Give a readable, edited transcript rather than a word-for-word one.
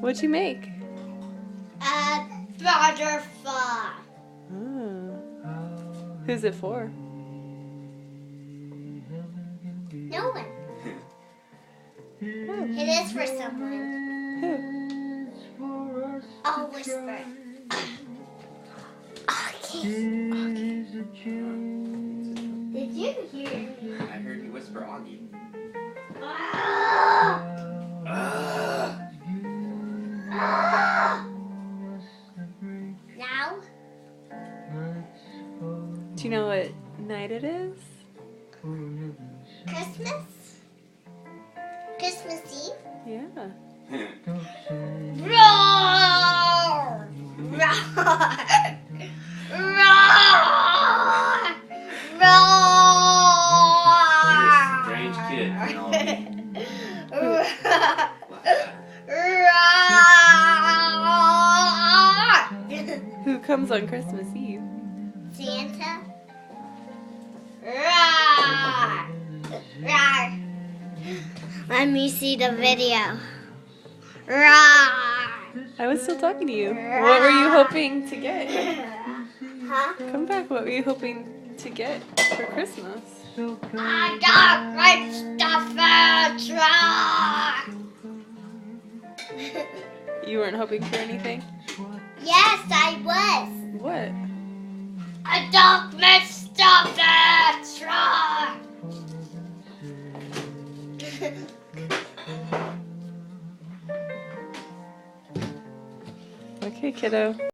What'd you make? A butterfly. Oh. Who's it for? No one. Oh. It is for someone. Who? I'll whisper. Okay. Did you hear me? I heard you whisper Augie. Now? Do you know what night it is? Christmas? Christmas Eve? Yeah. Roar! Roar! Roar! You're a Roar! strange kid, Penelope. Who comes on Christmas Eve? Santa? Roar! Roar! Let me see the video. Roar! I was still talking to you. What were you hoping to get? Huh? Come back. What were you hoping to get for Christmas? I got great stuff extra! You weren't hoping for anything? Yes, I was. What? I got great stuff extra! Okay, kiddo.